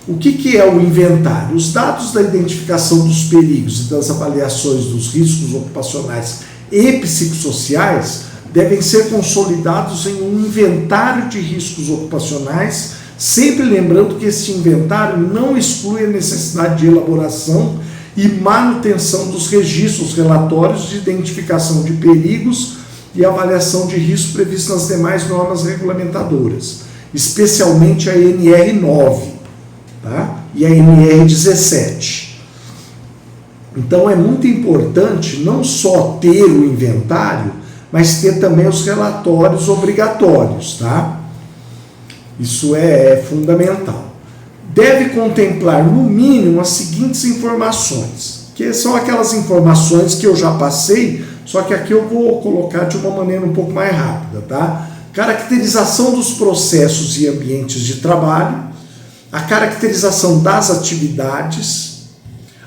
O que é o inventário? Os dados da identificação dos perigos e das avaliações dos riscos ocupacionais e psicossociais devem ser consolidados em um inventário de riscos ocupacionais, sempre lembrando que esse inventário não exclui a necessidade de elaboração e manutenção dos registros relatórios de identificação de perigos e avaliação de risco previstos nas demais normas regulamentadoras, especialmente a NR9, tá? E a NR17. Então é muito importante não só ter o inventário, mas ter também os relatórios obrigatórios, tá? Isso é fundamental. Deve contemplar, no mínimo, as seguintes informações, que são aquelas informações que eu já passei, só que aqui eu vou colocar de uma maneira um pouco mais rápida, tá? Caracterização dos processos e ambientes de trabalho, a caracterização das atividades,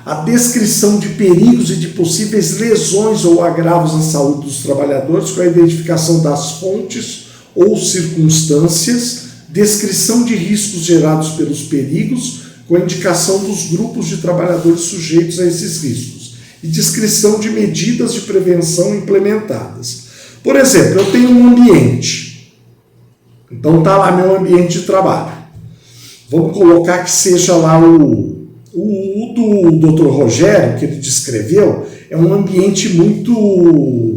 a descrição de perigos e de possíveis lesões ou agravos à saúde dos trabalhadores, com a identificação das fontes ou circunstâncias, descrição de riscos gerados pelos perigos, com a indicação dos grupos de trabalhadores sujeitos a esses riscos, e descrição de medidas de prevenção implementadas. Por exemplo, eu tenho um ambiente, então está lá meu ambiente de trabalho. Vamos colocar que seja lá o do Dr. Rogério, que ele descreveu, é um ambiente muito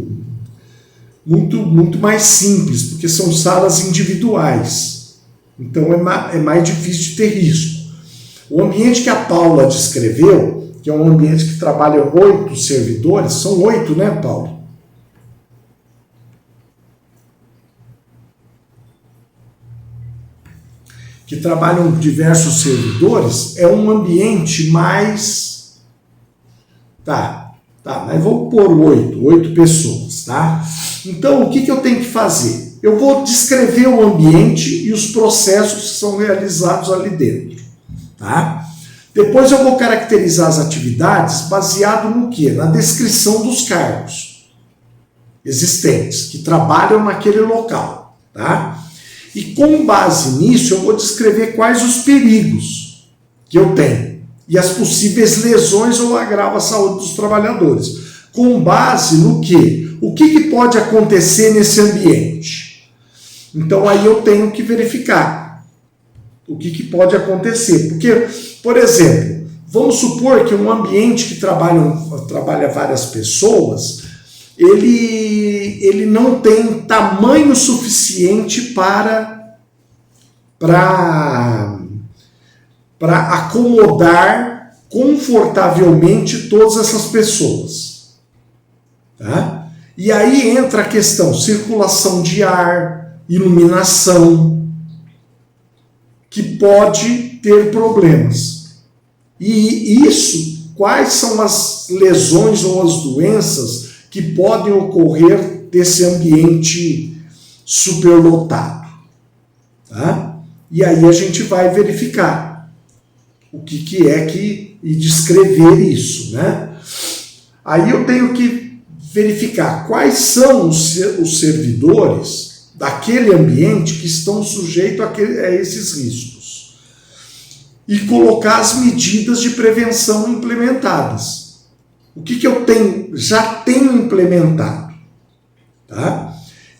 mais simples, porque são salas individuais. Então é mais difícil de ter risco. O ambiente que a Paula descreveu, que é um ambiente que trabalha 8 servidores, são 8, né, Paula? Que trabalham diversos servidores, é um ambiente mais... Tá, mas vou pôr 8 pessoas, tá? Então, o que eu tenho que fazer? Eu vou descrever o ambiente e os processos que são realizados ali dentro, tá? Depois eu vou caracterizar as atividades baseado no quê? Na descrição dos cargos existentes, que trabalham naquele local, tá? E com base nisso eu vou descrever quais os perigos que eu tenho e as possíveis lesões ou agravo à saúde dos trabalhadores. Com base no quê? O que pode acontecer nesse ambiente? Então aí eu tenho que verificar o que pode acontecer. Porque, por exemplo, vamos supor que um ambiente que trabalha várias pessoas, ele não tem tamanho suficiente para acomodar confortavelmente todas essas pessoas. Tá? E aí entra a questão circulação de ar, iluminação, que pode ter problemas. E isso, quais são as lesões ou as doenças que podem ocorrer desse ambiente superlotado? Tá? E aí a gente vai verificar o que é que... e descrever isso, né? Aí eu tenho que verificar quais são os servidores daquele ambiente que estão sujeitos a esses riscos e colocar as medidas de prevenção implementadas. O que eu já tenho implementado, tá?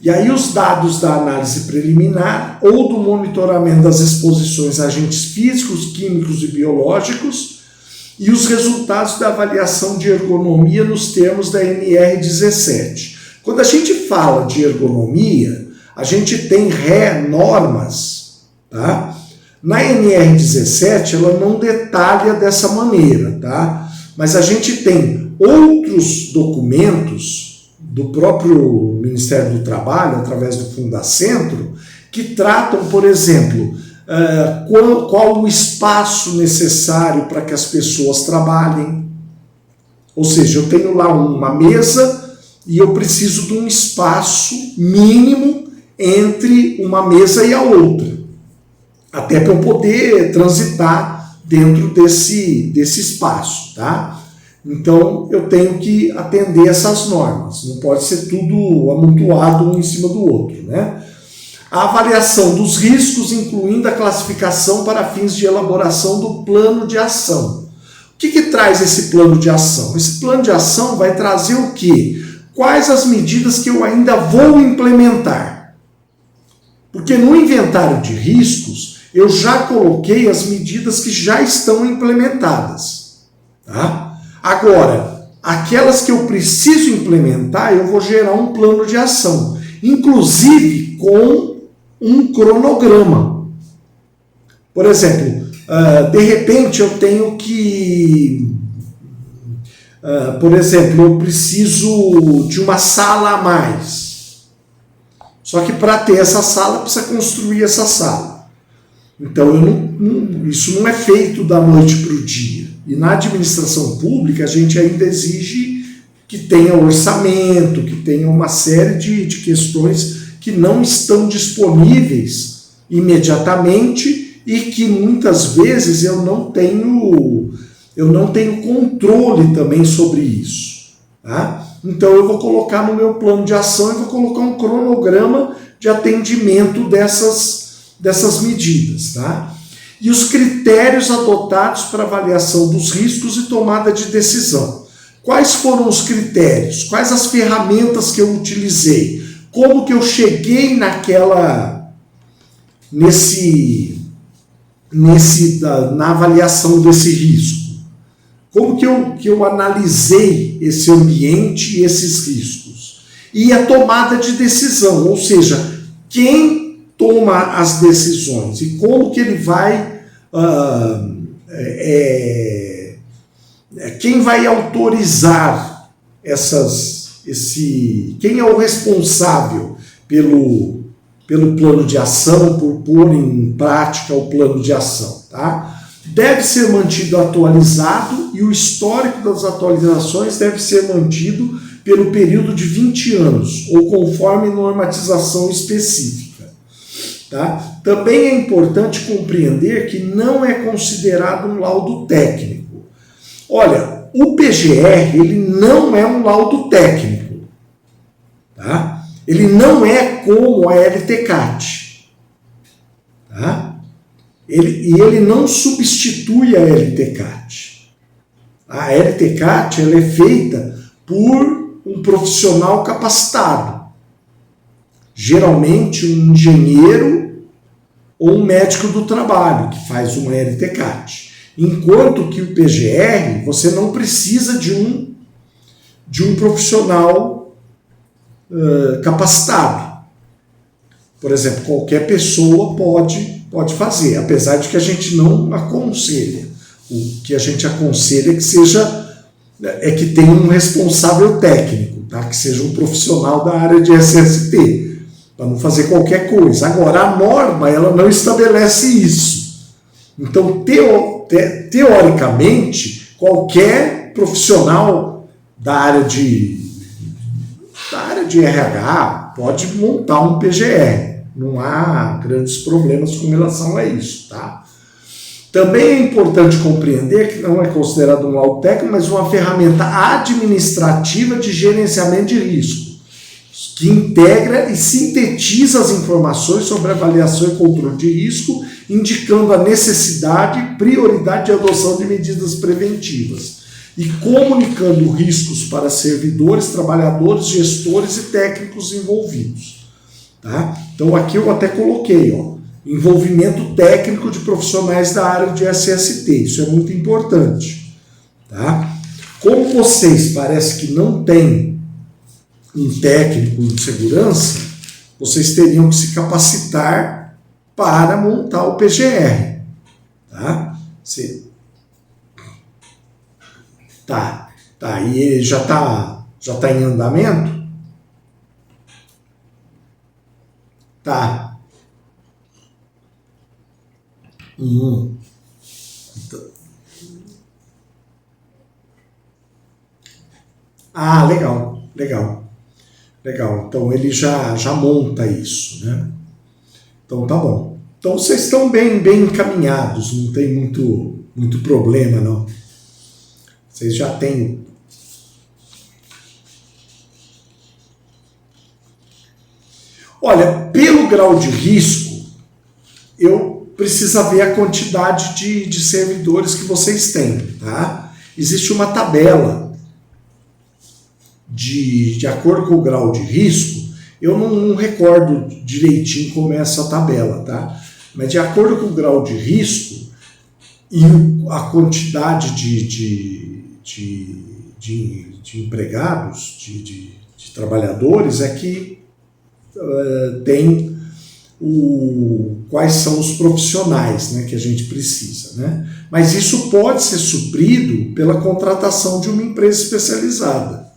E aí os dados da análise preliminar ou do monitoramento das exposições a agentes físicos, químicos e biológicos e os resultados da avaliação de ergonomia nos termos da NR17. Quando a gente fala de ergonomia, a gente tem normas, tá? Na NR17 ela não detalha dessa maneira, tá? Mas a gente tem outros documentos do próprio Ministério do Trabalho, através do Fundacentro, que tratam, por exemplo, qual o espaço necessário para que as pessoas trabalhem. Ou seja, eu tenho lá uma mesa e eu preciso de um espaço mínimo entre uma mesa e a outra, até para eu poder transitar dentro desse espaço, tá? Então, eu tenho que atender essas normas. Não pode ser tudo amontoado um em cima do outro, né? A avaliação dos riscos, incluindo a classificação para fins de elaboração do plano de ação. O que traz esse plano de ação? Esse plano de ação vai trazer o quê? Quais as medidas que eu ainda vou implementar? Porque no inventário de riscos, eu já coloquei as medidas que já estão implementadas. Tá? Agora, aquelas que eu preciso implementar, eu vou gerar um plano de ação, inclusive com um cronograma. Por exemplo, de repente eu tenho que... por exemplo, eu preciso de uma sala a mais. Só que para ter essa sala, precisa construir essa sala. Então, isso não é feito da noite para o dia. E na administração pública, a gente ainda exige que tenha orçamento, que tenha uma série de questões que não estão disponíveis imediatamente e que muitas vezes eu não tenho controle também sobre isso. Tá? Então eu vou colocar no meu plano de ação e vou colocar um cronograma de atendimento dessas medidas. Tá? E os critérios adotados para avaliação dos riscos e tomada de decisão. Quais foram os critérios? Quais as ferramentas que eu utilizei? Como que eu cheguei na avaliação desse risco? Como que eu analisei esse ambiente e esses riscos? E a tomada de decisão, ou seja, quem toma as decisões e como que ele vai... quem vai autorizar quem é o responsável pelo plano de ação, por pôr em prática o plano de ação, tá? Deve ser mantido atualizado e o histórico das atualizações deve ser mantido pelo período de 20 anos, ou conforme normatização específica. Tá? Também é importante compreender que não é considerado um laudo técnico. Olha, o PGR ele não é um laudo técnico. Tá? Ele não é como a LTCAT. Tá? Ele não substitui a LTCAT. A LTCAT ela é feita por um profissional capacitado. Geralmente um engenheiro ou um médico do trabalho que faz uma LTCAT. Enquanto que o PGR, você não precisa de um profissional capacitado. Por exemplo, qualquer pessoa pode fazer, apesar de que a gente não aconselha. O que a gente aconselha é que tenha um responsável técnico, tá? Que seja um profissional da área de SST, para não fazer qualquer coisa. Agora, a norma ela não estabelece isso. Então, teoricamente, qualquer profissional da área de RH pode montar um PGR. Não há grandes problemas com relação a isso. Tá? Também é importante compreender que não é considerado um laudo técnico, mas uma ferramenta administrativa de gerenciamento de risco, que integra e sintetiza as informações sobre avaliação e controle de risco, indicando a necessidade e prioridade de adoção de medidas preventivas e comunicando riscos para servidores, trabalhadores, gestores e técnicos envolvidos. Tá? Então aqui eu até coloquei, envolvimento técnico de profissionais da área de SST, isso é muito importante. Tá? Como vocês parece que não têm um técnico de segurança, vocês teriam que se capacitar para montar o PGR. Tá? Tá. E ele já tá em andamento? Tá. Ah, legal. Então ele já monta isso, né? Então tá bom. Então vocês estão bem encaminhados, não tem muito problema, não. Vocês já têm. Olha, pelo grau de risco, eu preciso ver a quantidade de servidores que vocês têm, tá? Existe uma tabela de acordo com o grau de risco. Eu não recordo direitinho como é essa tabela, tá? Mas de acordo com o grau de risco e a quantidade de empregados, de trabalhadores, é que tem quais são os profissionais, né, que a gente precisa, né? Mas isso pode ser suprido pela contratação de uma empresa especializada.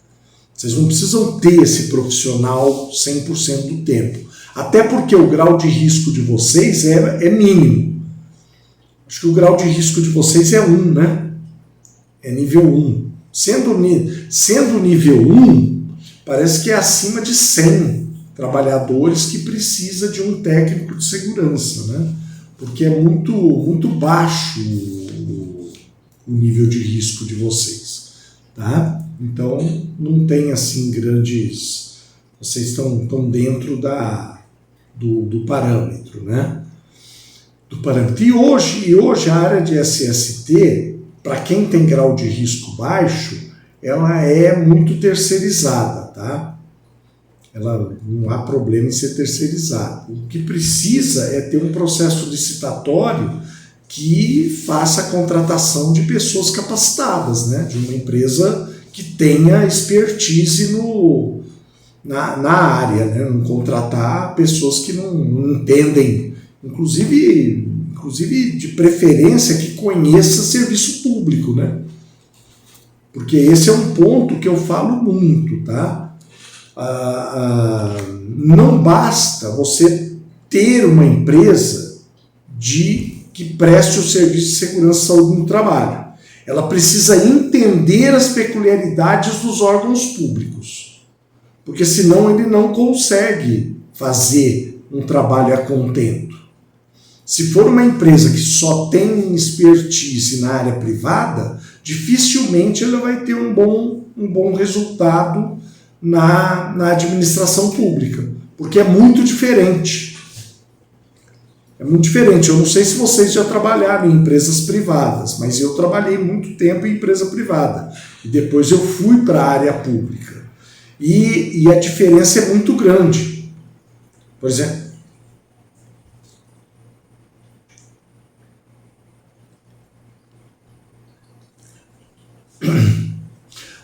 Vocês não precisam ter esse profissional 100% do tempo. Até porque o grau de risco de vocês é mínimo. Acho que o grau de risco de vocês é 1, né? É nível 1. Sendo nível 1, parece que é acima de 100 trabalhadores que precisa de um técnico de segurança, né? Porque é muito baixo o nível de risco de vocês, tá? Então, não tem assim grandes... Vocês estão dentro do parâmetro, né? Do parâmetro. E hoje a área de SST, para quem tem grau de risco baixo, ela é muito terceirizada, tá? Ela não há problema em ser terceirizada. O que precisa é ter um processo licitatório que faça a contratação de pessoas capacitadas, né? De uma empresa que tenha expertise na área, né? Não contratar pessoas que não entendem, inclusive de preferência que conheça serviço público, né? Porque esse é um ponto que eu falo muito, tá? Não basta você ter uma empresa que preste o serviço de segurança e saúde no trabalho. Ela precisa entender as peculiaridades dos órgãos públicos, porque senão ele não consegue fazer um trabalho a contento. Se for uma empresa que só tem expertise na área privada, dificilmente ela vai ter um bom resultado na administração pública, porque é muito diferente. É muito diferente. Eu não sei se vocês já trabalharam em empresas privadas, mas eu trabalhei muito tempo em empresa privada. E depois eu fui para a área pública. E a diferença é muito grande. Por exemplo,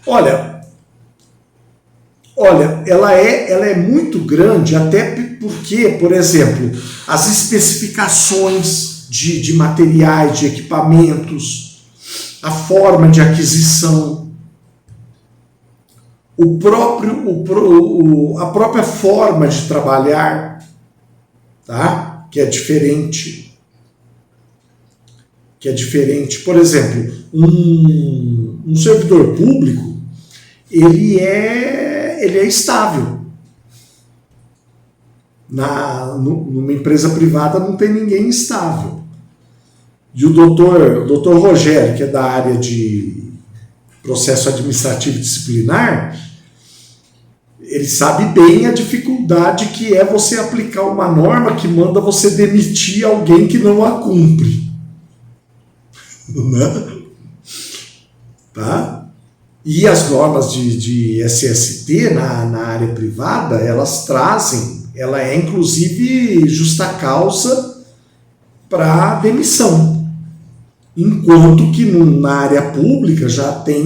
olha, ela é muito grande, até porque, por exemplo, as especificações de materiais, de equipamentos, a forma de aquisição, a própria forma de trabalhar, tá? Que é diferente. Por exemplo, um servidor público, ele é estável. Numa empresa privada não tem ninguém estável. E o doutor Rogério, que é da área de processo administrativo disciplinar, ele sabe bem a dificuldade que é você aplicar uma norma que manda você demitir alguém que não a cumpre. Né? Tá? E as normas de SST na área privada, ela é inclusive justa causa para demissão. Enquanto que na área pública já tem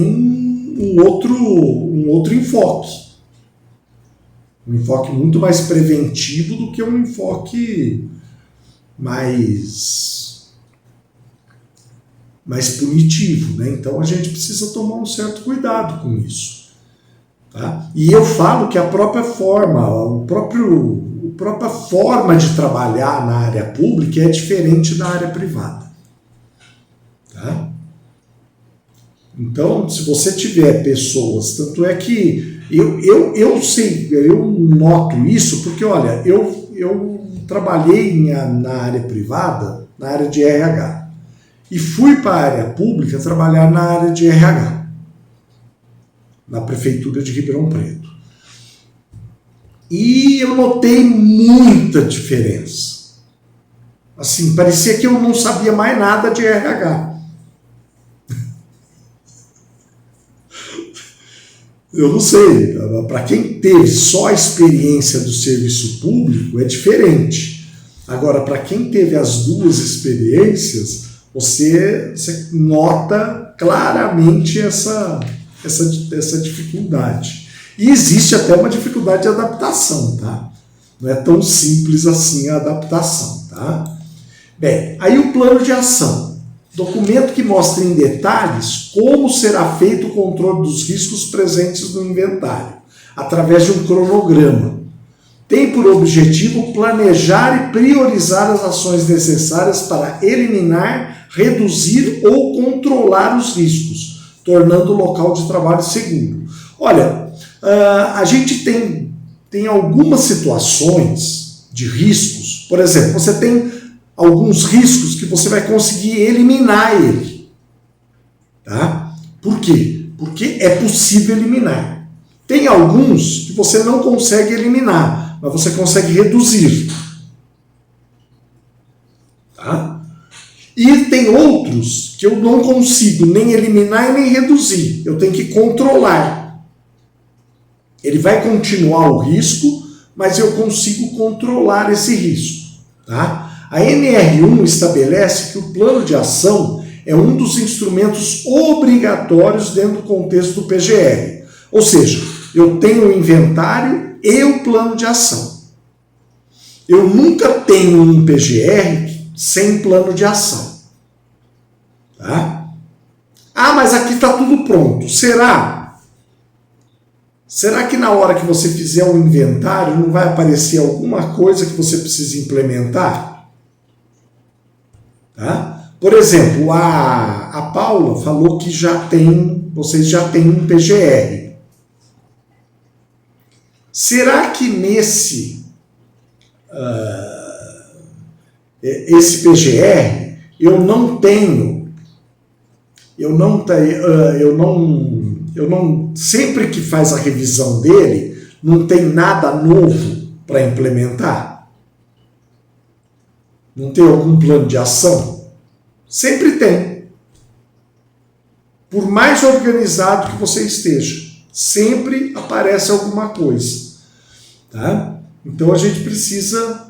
um outro enfoque. Um enfoque muito mais preventivo do que um enfoque mais punitivo, né? Então a gente precisa tomar um certo cuidado com isso, tá? E eu falo que a própria forma de trabalhar na área pública é diferente da área privada, tá? Então, se você tiver pessoas, tanto é que eu sei, eu noto isso porque, olha, eu trabalhei na área privada, na área de RH, e fui para a área pública trabalhar na área de RH, na prefeitura de Ribeirão Preto. E eu notei muita diferença. Assim, parecia que eu não sabia mais nada de RH. Eu não sei, para quem teve só a experiência do serviço público é diferente. Agora, para quem teve as duas experiências, você nota claramente essa dificuldade. E existe até uma dificuldade de adaptação, tá? Não é tão simples assim a adaptação, tá? Bem, aí o plano de ação. Documento que mostra em detalhes como será feito o controle dos riscos presentes no inventário, através de um cronograma. Tem por objetivo planejar e priorizar as ações necessárias para eliminar, reduzir ou controlar os riscos, tornando o local de trabalho seguro. Olha, a gente tem algumas situações de riscos. Por exemplo, você tem alguns riscos que você vai conseguir eliminar ele. Tá? Por quê? Porque é possível eliminar. Tem alguns que você não consegue eliminar, mas você consegue reduzir. Tá? E tem outros que eu não consigo nem eliminar e nem reduzir. Eu tenho que controlar. Ele vai continuar o risco, mas eu consigo controlar esse risco. Tá? A NR1 estabelece que o plano de ação é um dos instrumentos obrigatórios dentro do contexto do PGR. Ou seja, eu tenho o inventário e o plano de ação. Eu nunca tenho um PGR sem plano de ação. Tá? Ah, mas aqui está tudo pronto. Será? Será que na hora que você fizer o inventário não vai aparecer alguma coisa que você precisa implementar? Tá? Por exemplo, a Paula falou que vocês já têm um PGR. Será que nesse esse PGR eu não sempre que faz a revisão dele, não tem nada novo para implementar? Não tem algum plano de ação? Sempre tem. Por mais organizado que você esteja, sempre aparece alguma coisa. Tá? Então a gente precisa,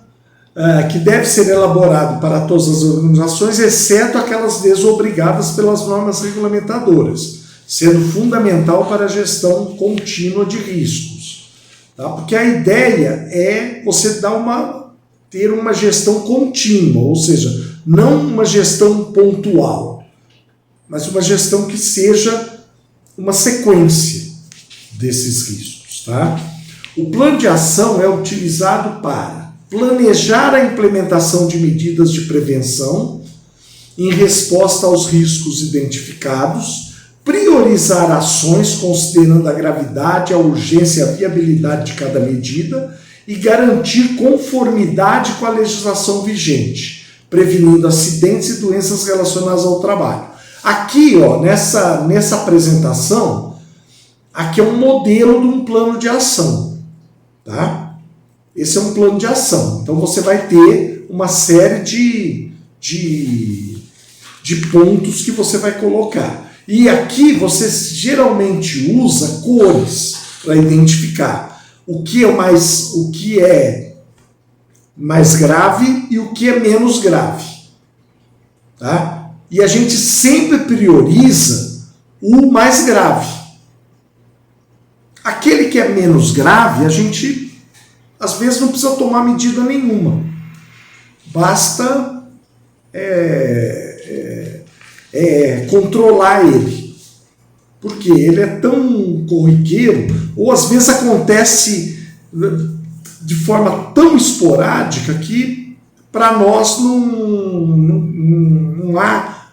que deve ser elaborado para todas as organizações, exceto aquelas desobrigadas pelas normas regulamentadoras, sendo fundamental para a gestão contínua de riscos. Tá? Porque a ideia é você ter uma gestão contínua, ou seja, não uma gestão pontual, mas uma gestão que seja uma sequência desses riscos. Tá? O plano de ação é utilizado para planejar a implementação de medidas de prevenção em resposta aos riscos identificados, priorizar ações considerando a gravidade, a urgência e a viabilidade de cada medida e garantir conformidade com a legislação vigente, prevenindo acidentes e doenças relacionadas ao trabalho. Aqui, nessa apresentação, aqui é um modelo de um plano de ação. Tá? Esse é um plano de ação. Então você vai ter uma série de pontos que você vai colocar. E aqui você geralmente usa cores para identificar o que é mais grave e o que é menos grave. Tá? E a gente sempre prioriza o mais grave. Aquele que é menos grave, a gente às vezes não precisa tomar medida nenhuma. Basta controlar ele. Porque ele é tão corriqueiro, ou às vezes acontece de forma tão esporádica que para nós não há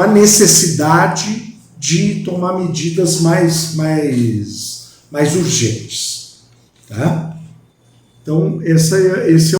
necessidade de tomar medidas mais urgentes. Tá? Então, esse é